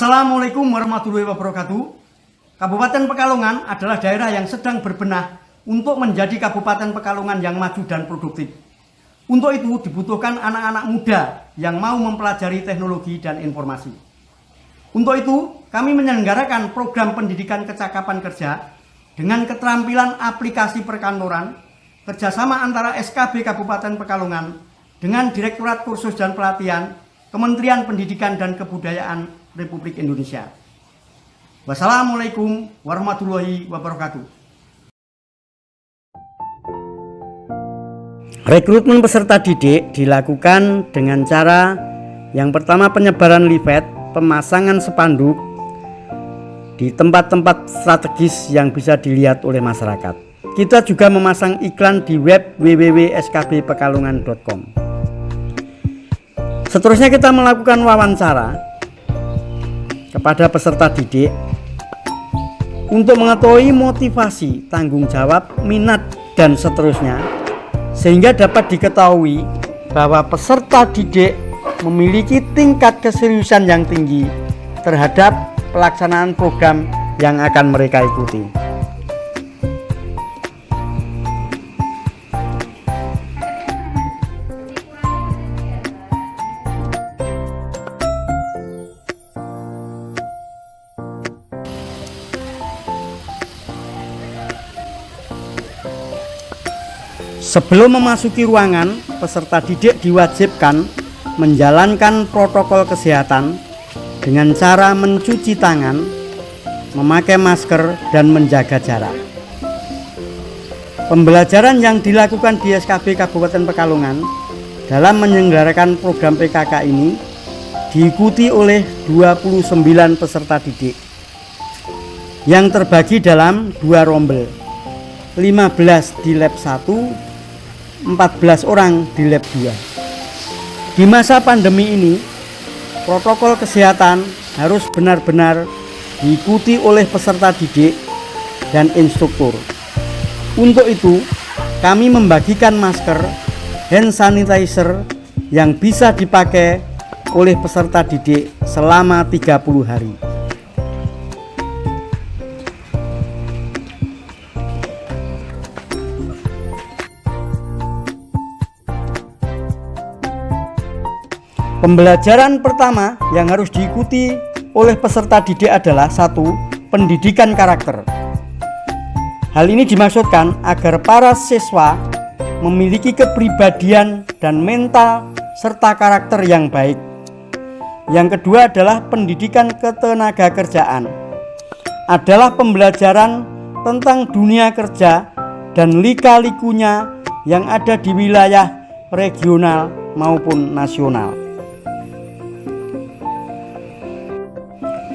Assalamualaikum warahmatullahi wabarakatuh. Kabupaten Pekalongan adalah daerah yang sedang berbenah untuk menjadi Kabupaten Pekalongan yang maju dan produktif. Untuk itu dibutuhkan anak-anak muda yang mau mempelajari teknologi dan informasi. Untuk itu kami menyelenggarakan program pendidikan kecakapan kerja dengan keterampilan aplikasi perkantoran kerjasama antara SKB Kabupaten Pekalongan dengan Direktorat Kursus dan Pelatihan Kementerian Pendidikan dan Kebudayaan Republik Indonesia. Wassalamualaikum warahmatullahi wabarakatuh. Rekrutmen peserta didik dilakukan dengan cara yang pertama penyebaran leaflet, pemasangan spanduk di tempat-tempat strategis yang bisa dilihat oleh masyarakat. Kita juga memasang iklan di web www.skbpekalongan.com. Seterusnya kita melakukan wawancara kepada peserta didik untuk mengetahui motivasi, tanggung jawab, minat, dan seterusnya, sehingga dapat diketahui bahwa peserta didik memiliki tingkat keseriusan yang tinggi terhadap pelaksanaan program yang akan mereka ikuti. Sebelum memasuki ruangan, peserta didik diwajibkan menjalankan protokol kesehatan dengan cara mencuci tangan, memakai masker, dan menjaga jarak. Pembelajaran yang dilakukan di SKB Kabupaten Pekalongan dalam menyelenggarakan program PKK ini diikuti oleh 29 peserta didik yang terbagi dalam 2 rombel, 15 di lab 1, 14 orang di lab 2. Di masa pandemi ini, protokol kesehatan harus benar-benar diikuti oleh peserta didik dan instruktur. Untuk itu, kami membagikan masker, hand sanitizer yang bisa dipakai oleh peserta didik selama 30 hari. Pembelajaran pertama yang harus diikuti oleh peserta didik adalah 1. Pendidikan karakter. Hal ini dimaksudkan agar para siswa memiliki kepribadian dan mental serta karakter yang baik. Yang kedua adalah pendidikan ketenagakerjaan. Adalah pembelajaran tentang dunia kerja dan lika-likunya yang ada di wilayah regional maupun nasional.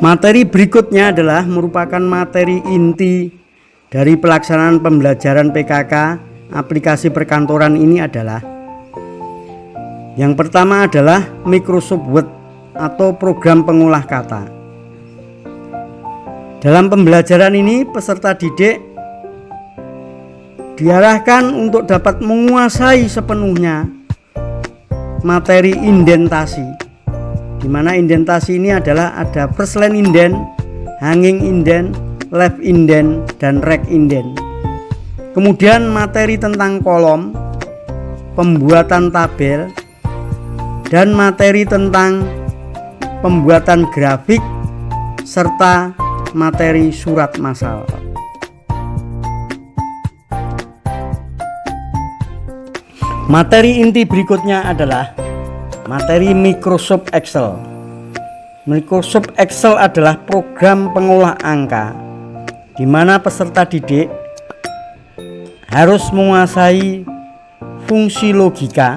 Materi berikutnya adalah merupakan materi inti dari pelaksanaan pembelajaran PKK aplikasi perkantoran ini adalah yang pertama adalah Microsoft Word atau program pengolah kata. Dalam pembelajaran ini peserta didik diarahkan untuk dapat menguasai sepenuhnya materi indentasi, di mana indentasi ini adalah ada first line indent, hanging indent, left indent, dan right indent. Kemudian materi tentang kolom, pembuatan tabel, dan materi tentang pembuatan grafik serta materi surat masal. Materi inti berikutnya adalah materi Microsoft Excel. Microsoft Excel adalah program pengolah angka di mana peserta didik harus menguasai fungsi logika,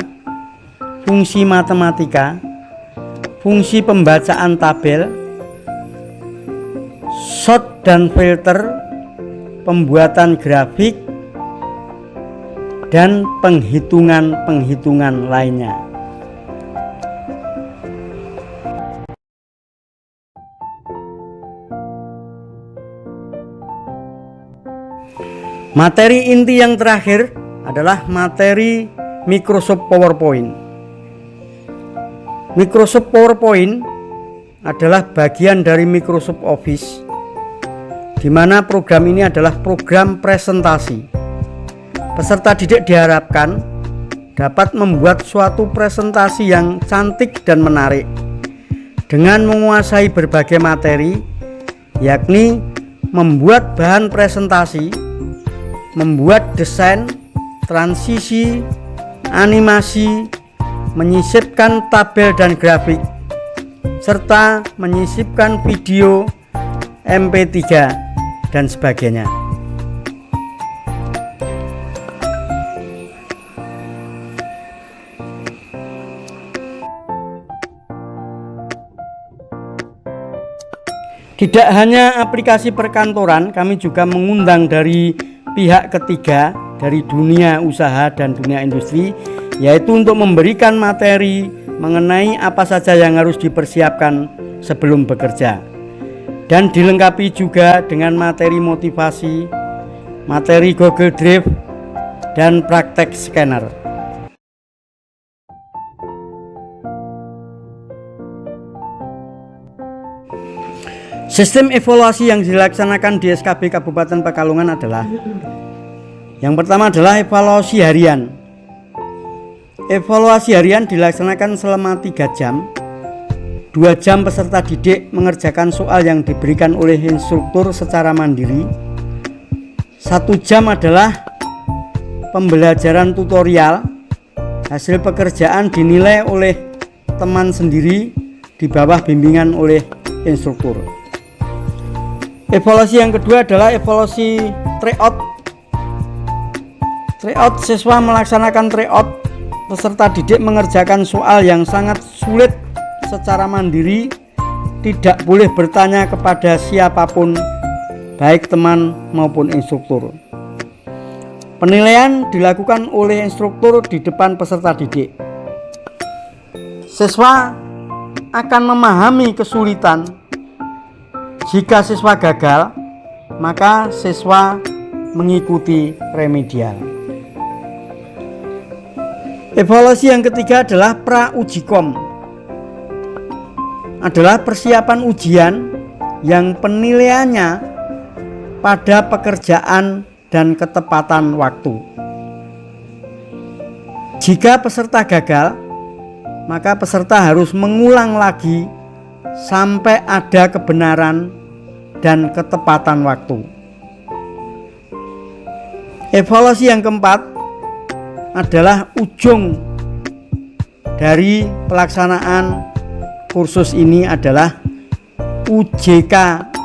fungsi matematika, fungsi pembacaan tabel, sort dan filter, pembuatan grafik, dan penghitungan-penghitungan lainnya. Materi inti yang terakhir adalah materi Microsoft PowerPoint. Microsoft PowerPoint adalah bagian dari Microsoft Office, di mana program ini adalah program presentasi. Peserta didik diharapkan dapat membuat suatu presentasi yang cantik dan menarik dengan menguasai berbagai materi, yakni membuat bahan presentasi, membuat desain, transisi, animasi, menyisipkan tabel dan grafik, serta menyisipkan video MP3 dan sebagainya. Tidak hanya aplikasi perkantoran, kami juga mengundang dari pihak ketiga dari dunia usaha dan dunia industri, yaitu untuk memberikan materi mengenai apa saja yang harus dipersiapkan sebelum bekerja, dan dilengkapi juga dengan materi motivasi, materi Google Drive, dan praktek scanner. Sistem evaluasi yang dilaksanakan di SKB Kabupaten Pekalongan adalah: yang pertama adalah evaluasi harian. Evaluasi harian dilaksanakan selama 3 jam. 2 jam peserta didik mengerjakan soal yang diberikan oleh instruktur secara mandiri. 1 jam adalah pembelajaran tutorial. Hasil pekerjaan dinilai oleh teman sendiri di bawah bimbingan oleh instruktur. Evaluasi yang kedua adalah evaluasi tryout. Tryout, siswa melaksanakan tryout. Peserta didik mengerjakan soal yang sangat sulit secara mandiri, tidak boleh bertanya kepada siapapun, baik teman maupun instruktur. Penilaian dilakukan oleh instruktur di depan peserta didik. Siswa akan memahami kesulitan. Jika siswa gagal, maka siswa mengikuti remedial. Evaluasi yang ketiga adalah pra-ujikom. Adalah persiapan ujian yang penilaiannya pada pekerjaan dan ketepatan waktu. Jika peserta gagal, maka peserta harus mengulang lagi sampai ada kebenaran dan ketepatan waktu. Evaluasi yang keempat adalah ujung dari pelaksanaan kursus ini adalah UJK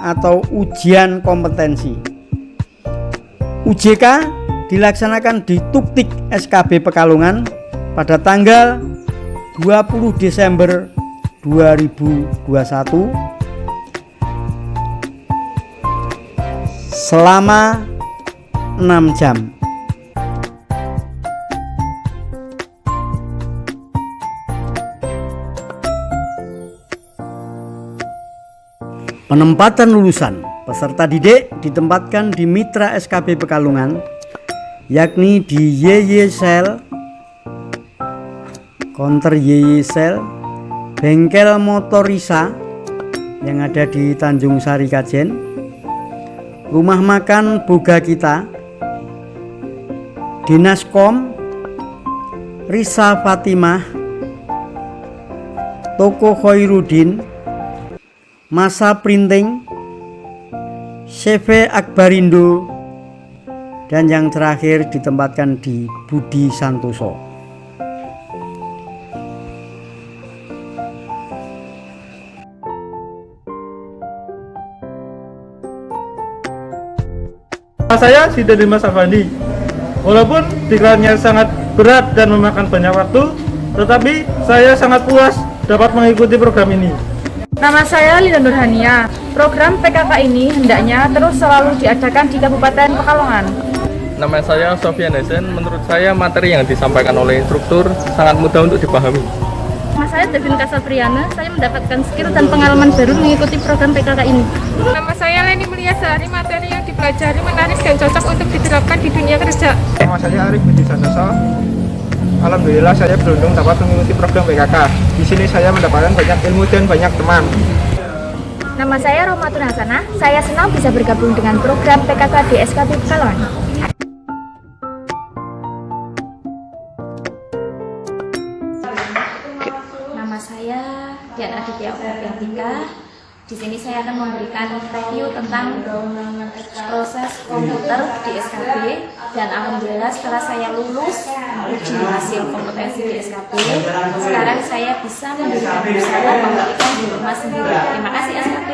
atau ujian kompetensi. UJK dilaksanakan di Tuktik SKB Pekalongan pada tanggal 20 Desember 2021 selama 6 jam. Penempatan lulusan peserta didik ditempatkan di Mitra SKB Pekalongan, yakni di YY Sel, Konter YY Sel, Bengkel Motorisa yang ada di Tanjung Sari Kajen, Rumah Makan Boga Kita, Dinaskom, Risa Fatimah, Toko Khairuddin, Masa Printing, CV Akbarindo, dan yang terakhir ditempatkan di Budi Santoso. Saya Sida Dimas Afandi. Walaupun pikirannya sangat berat dan memakan banyak waktu, tetapi saya sangat puas dapat mengikuti program ini. Nama saya Lina Nurhania. Program PKK ini hendaknya terus selalu diadakan di Kabupaten Pekalongan. Nama saya Sofian Hasan. Menurut saya materi yang disampaikan oleh instruktur sangat mudah untuk dipahami. Nama saya Devin Kasatriana. Saya mendapatkan skill dan pengalaman baru mengikuti program PKK ini. Nama saya Leni Mulyasari. Materi yang dipelajari menarik dan cocok untuk diterapkan di dunia kerja. Nama saya Arif Budi Santoso. Alhamdulillah saya beruntung dapat mengikuti program PKK. Di sini saya mendapatkan banyak ilmu dan banyak teman. Nama saya Rohmatun Hasanah. Saya senang bisa bergabung dengan program PKK di SKB Pekalongan. Nama saya Dian Aditya Oktaviantika. Di sini saya akan memberikan review tentang proses komputer di SKB, dan alhamdulillah setelah saya lulus uji hasil kompetensi di SKB, sekarang saya bisa mendirikan usaha pemilikan di rumah sendiri. Terima kasih SKB.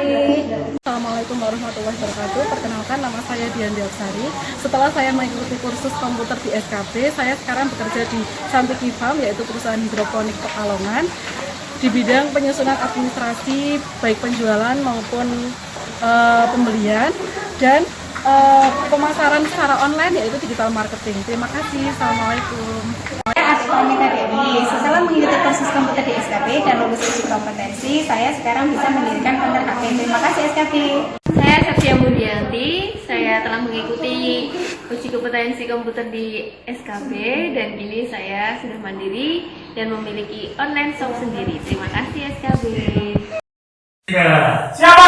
Assalamualaikum warahmatullahi wabarakatuh. Perkenalkan, nama saya Dian Diaksari. Setelah saya mengikuti kursus komputer di SKB, saya sekarang bekerja di Santiki Farm, yaitu perusahaan hidroponik Pekalongan, di bidang penyusunan administrasi baik penjualan maupun pembelian dan pemasaran secara online, yaitu digital marketing. Terima kasih. Assalamualaikum. Setelah mengikuti kursus komputer di SKB dan lulus uji kompetensi, saya sekarang bisa mendirikan counter HP. Terima kasih SKB. Saya Satya Mudianti, saya telah mengikuti uji kompetensi komputer di SKB dan kini saya sudah mandiri dan memiliki online shop sendiri. Terima kasih SKB. Siapa